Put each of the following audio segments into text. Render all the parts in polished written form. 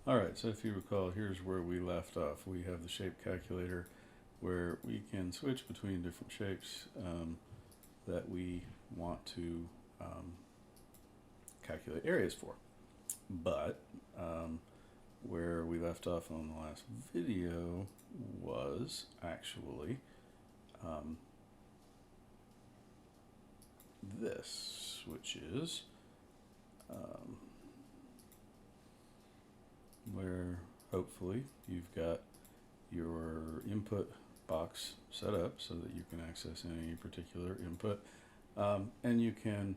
Alright, so if you recall, here's where we left off. We have the shape calculator where we can switch between different shapes that we want to calculate areas for. But where we left off on the last video was actually this, which is where hopefully you've got your input box set up so that you can access any particular input, and you can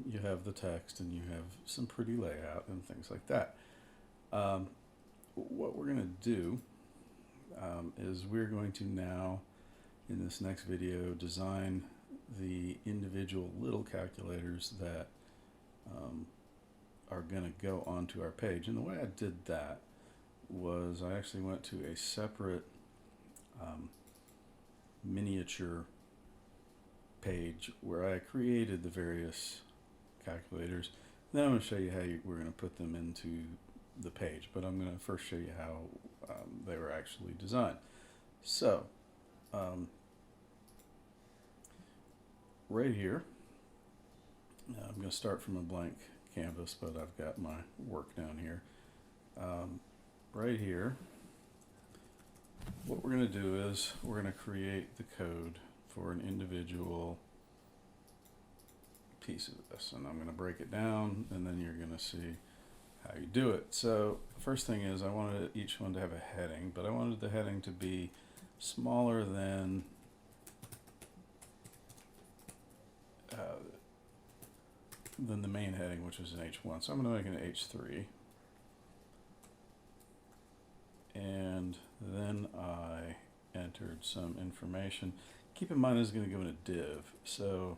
you have the text and you have some pretty layout and things like that. What we're going to do is we're going to now, in this next video, design the individual little calculators that are going to go onto our page. And the way I did that was I actually went to a separate miniature page where I created the various calculators. Then I'm going to show you how we're going to put them into the page, but I'm going to first show you how they were actually designed. So right here, I'm going to start from a blank canvas, but I've got my work down here. Right here, what we're going to do is we're going to create the code for an individual piece of this, and I'm going to break it down, and then you're going to see how you do it. So the first thing is I wanted each one to have a heading, but I wanted the heading to be smaller than the main heading, which is an H1. So I'm going to make an H3. And then I entered some information. Keep in mind this is going to go in a div. So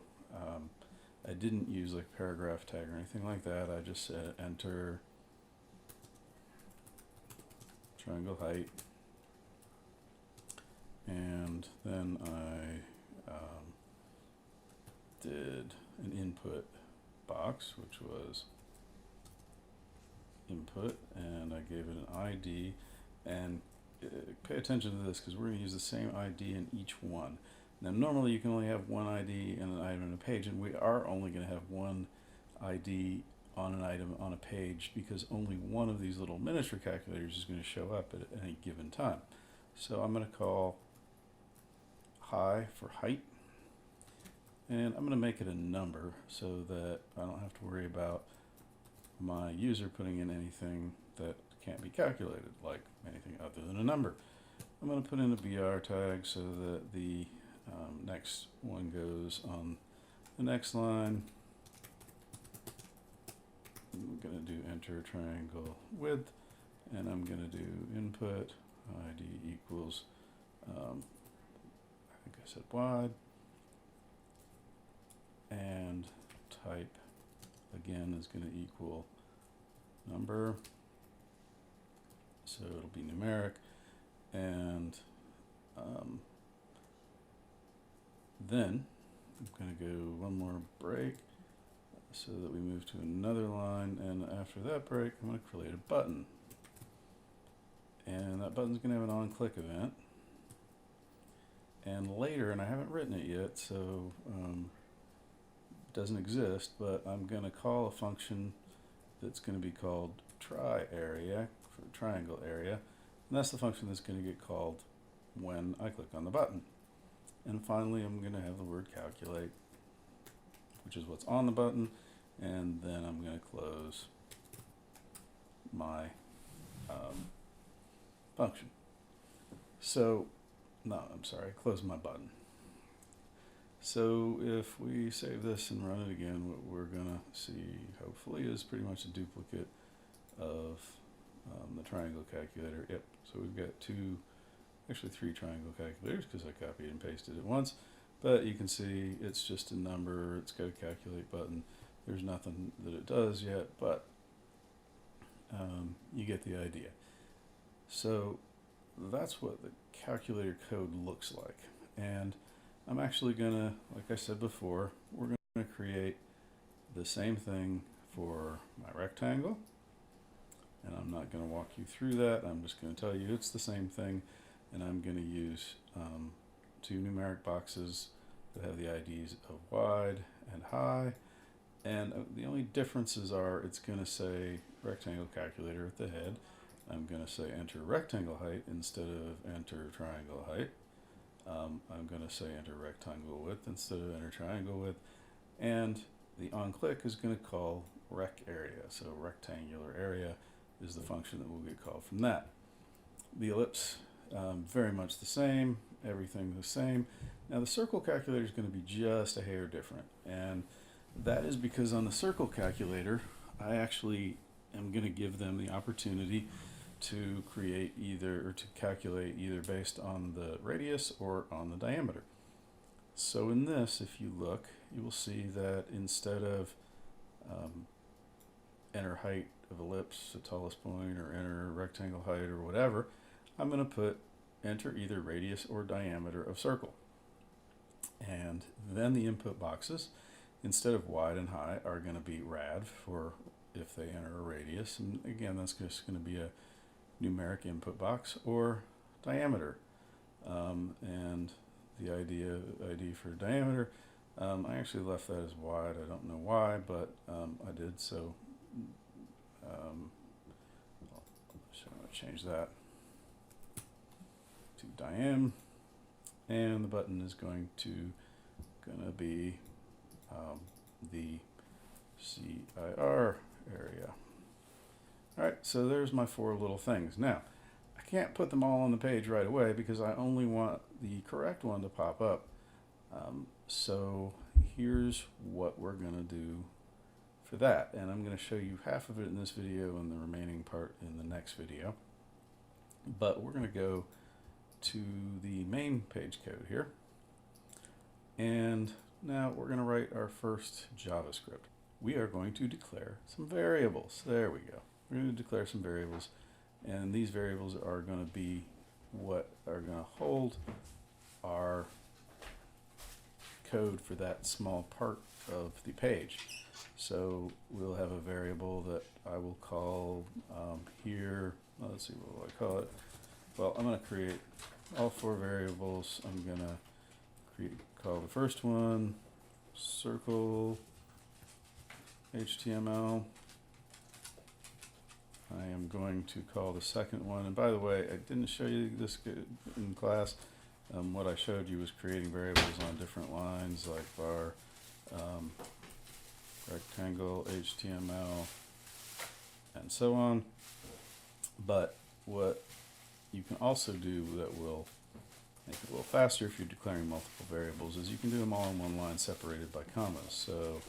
I didn't use like paragraph tag or anything like that. I just said enter triangle height. And then I did an input box, which was input, and I gave it an ID. And pay attention to this because we're going to use the same ID in each one. Now normally you can only have one ID and an item in a page, and we are only going to have one ID on an item on a page because only one of these little miniature calculators is going to show up at any given time. So I'm going to call high for height, and I'm going to make it a number so that I don't have to worry about my user putting in anything that can't be calculated, like anything other than a number. I'm going to put in a BR tag so that the next one goes on the next line. I'm going to do enter triangle width, and I'm going to do input ID equals, I think I said wide, and type again is going to equal number, so it'll be numeric, and then I'm going to go one more break so that we move to another line, and after that break I'm going to create a button, and that button's going to have an on-click event, and later, and I haven't written it yet, so it doesn't exist, but I'm going to call a function that's going to be called try area, for triangle area, and that's the function that's going to get called when I click on the button. And finally I'm going to have the word calculate, which is what's on the button, and then I'm going to close my function. So, no, I'm sorry, close my button. So if we save this and run it again, what we're going to see hopefully is pretty much a duplicate of the triangle calculator. Yep, so we've got actually three triangle calculators because I copied and pasted it once, but you can see it's just a number, it's got a calculate button. There's nothing that it does yet, but you get the idea. So that's what the calculator code looks like. And I'm actually gonna, like I said before, we're gonna create the same thing for my rectangle, And I'm not going to walk you through that. I'm just going to tell you it's the same thing. And I'm going to use two numeric boxes that have the IDs of wide and high. And the only differences are it's going to say rectangle calculator at the head. I'm going to say enter rectangle height instead of enter triangle height. I'm going to say enter rectangle width instead of enter triangle width. And the onClick is going to call rec area. So rectangular area is the function that will get called from that. The ellipse, very much the same, everything the same. Now the circle calculator is going to be just a hair different, and that is because on the circle calculator I actually am going to give them the opportunity to create either, or to calculate either based on the radius or on the diameter. So in this, if you look, you will see that instead of enter height of ellipse, the tallest point, or enter rectangle height or whatever, I'm going to put enter either radius or diameter of circle. And then the input boxes, instead of wide and high, are going to be rad for if they enter a radius. And again, that's just going to be a numeric input box, or diameter. And the ID for diameter, I actually left that as wide. I don't know why, but I did. So I'm going to change that to diam, and the button is going to be the CIR area. All right, so there's my four little things. Now, I can't put them all on the page right away because I only want the correct one to pop up. So here's what we're going to do for that. And I'm going to show you half of it in this video and the remaining part in the next video. But we're going to go to the main page code here. And now we're going to write our first JavaScript. We are going to declare some variables. There we go. We're going to declare some variables, and these variables are going to be what are going to hold our code for that small part of the page. So we'll have a variable that I will call here, let's see, what will I call it? Well, I'm going to create all four variables. I'm going to call the first one circle HTML. I am going to call the second one, and by the way, I didn't show you this in class. What I showed you was creating variables on different lines, like var rectangle HTML and so on. But what you can also do that will make it a little faster if you're declaring multiple variables is you can do them all in one line separated by commas. So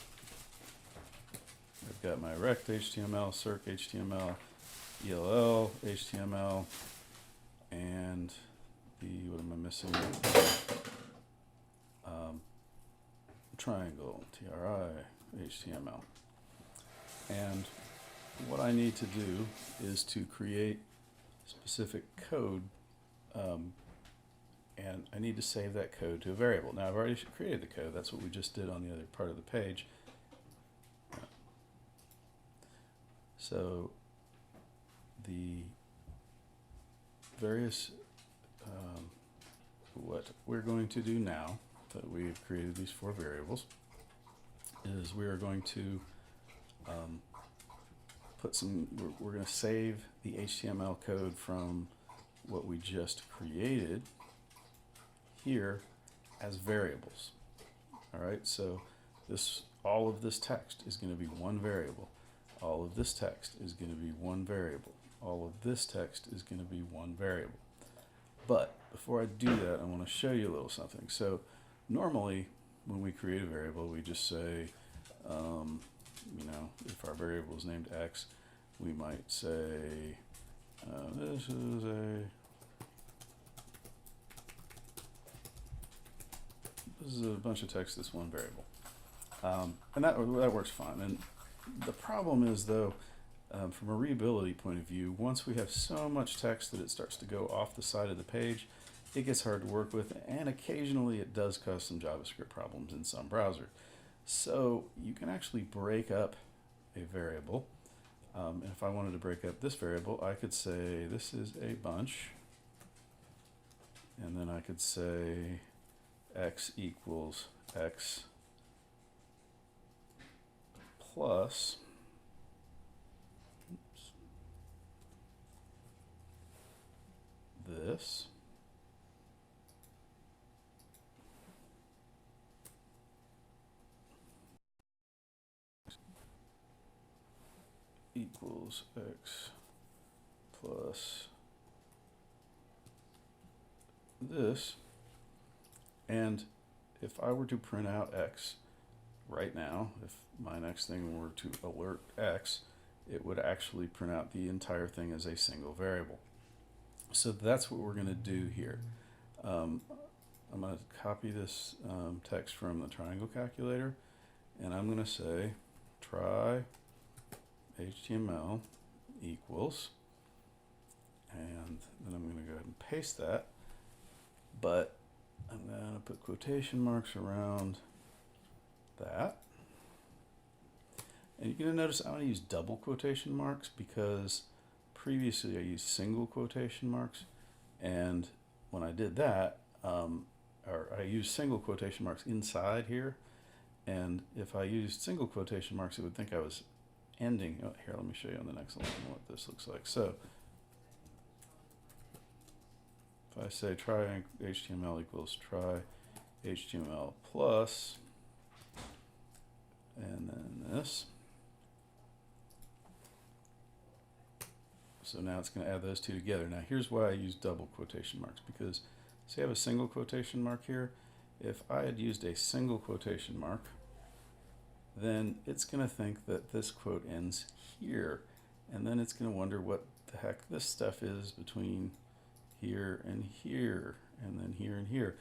I've got my rect HTML, circ HTML, ELL HTML, and the, what am I missing? Triangle, TRI HTML. And what I need to do is to create specific code, and I need to save that code to a variable. Now I've already created the code. That's what we just did on the other part of the page. So the various, what we're going to do now that we've created these four variables is we are going to put some, we're going to save the HTML code from what we just created here as variables. All right, so all of this text is going to be one variable. All of this text is going to be one variable. All of this text is going to be one variable. But before I do that, I want to show you a little something. So normally when we create a variable, we just say, you know, if our variable is named X, we might say, this is a bunch of text, this one variable. And that works fine. And the problem is, though, from a readability point of view, once we have so much text that it starts to go off the side of the page, it gets hard to work with, and occasionally it does cause some JavaScript problems in some browsers. So you can actually break up a variable And if I wanted to break up this variable, I could say this is a bunch, and then I could say x equals x plus this equals x plus this. And if I were to print out x right now, if my next thing were to alert x, it would actually print out the entire thing as a single variable. So that's what we're going to do here. I'm going to copy this text from the triangle calculator, and I'm going to say try HTML equals, and then I'm going to go ahead and paste that, but I'm going to put quotation marks around that. And you're going to notice I'm going to use double quotation marks because previously I used single quotation marks, and when I did that, or I used single quotation marks inside here, and if I used single quotation marks, it would think I was ending. Oh, here, let me show you on the next line what this looks like. So if I say try HTML equals try HTML plus, and then this. So now it's going to add those two together. Now here's why I use double quotation marks, because say I have a single quotation mark here. If I had used a single quotation mark, then it's going to think that this quote ends here, and then it's going to wonder what the heck this stuff is between here and here, and then here and here,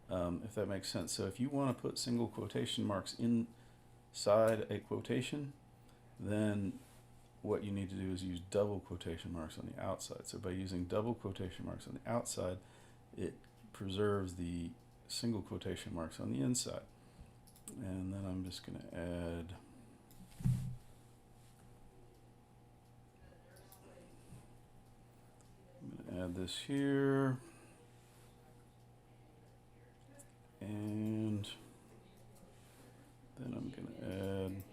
if that makes sense. So if you want to put single quotation marks inside a quotation, then what you need to do is use double quotation marks on the outside. So by using double quotation marks on the outside, it preserves the single quotation marks on the inside. And then I'm just going to add this here, and then I'm going to add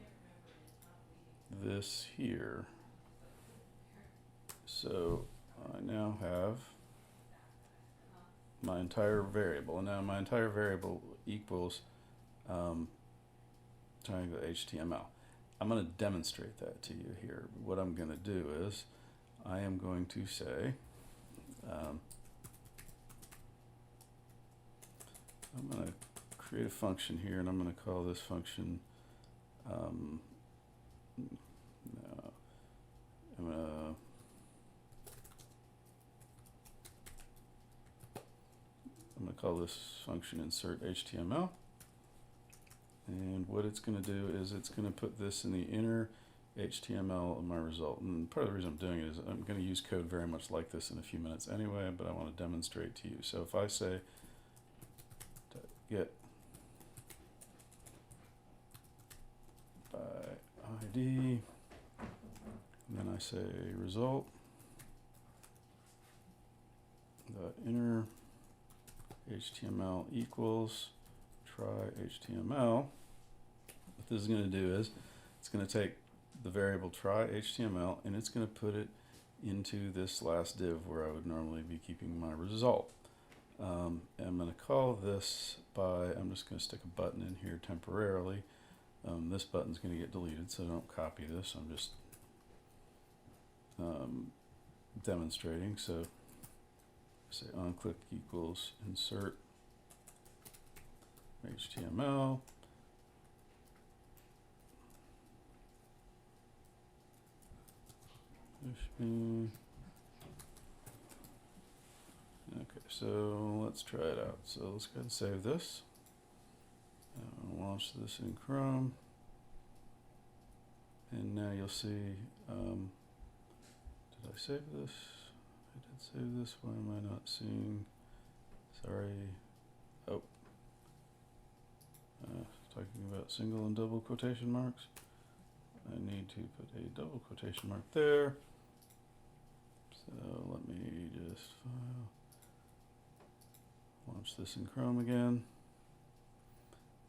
this here. So I now have my entire variable, and now my entire variable equals triangle HTML. I'm going to demonstrate that to you here. What I'm going to do is I am going to say I'm going to create a function here, and I'm going to call this function I'm going to call this function insert HTML, and what it's going to do is it's going to put this in the inner HTML of my result. And part of the reason I'm doing it is I'm going to use code very much like this in a few minutes anyway, but I want to demonstrate to you. So if I say get by ID, and then I say result dot inner HTML equals try HTML, what this is going to do is it's going to take the variable try HTML and it's going to put it into this last div where I would normally be keeping my result. I'm going to call this by, I'm just going to stick a button in here temporarily. This button's going to get deleted, so don't copy this. I'm just demonstrating. So say onClick equals insert HTML. Okay, so let's try it out. So let's go ahead and save this. Launch this in Chrome. And now you'll see, did I save this? I did save this. Why am I not seeing? Sorry. Oh. Talking about single and double quotation marks. I need to put a double quotation mark there. So let me just launch this in Chrome again.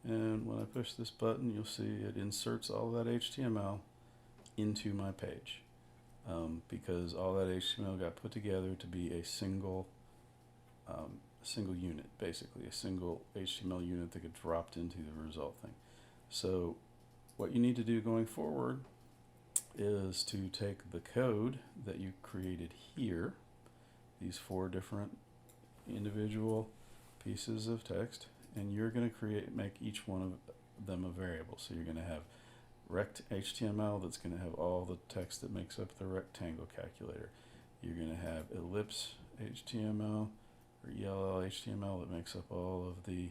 And when I push this button, you'll see it inserts all that HTML into my page. Because all that HTML got put together to be a single unit, basically a single HTML unit that get dropped into the result thing. So what you need to do going forward is to take the code that you created here, these 4 different individual pieces of text, and you're going to make each one of them a variable. So you're going to have rect HTML that's going to have all the text that makes up the rectangle calculator. You're going to have ellipse HTML or ELL HTML that makes up all of the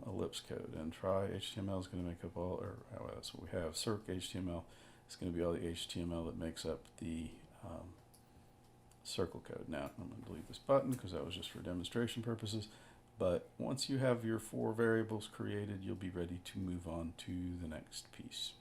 ellipse code, and try HTML is going to make up all, or that's what we have. Circ HTML is going to be all the HTML that makes up the circle code. Now I'm going to delete this button because that was just for demonstration purposes. But once you have your 4 variables created, you'll be ready to move on to the next piece.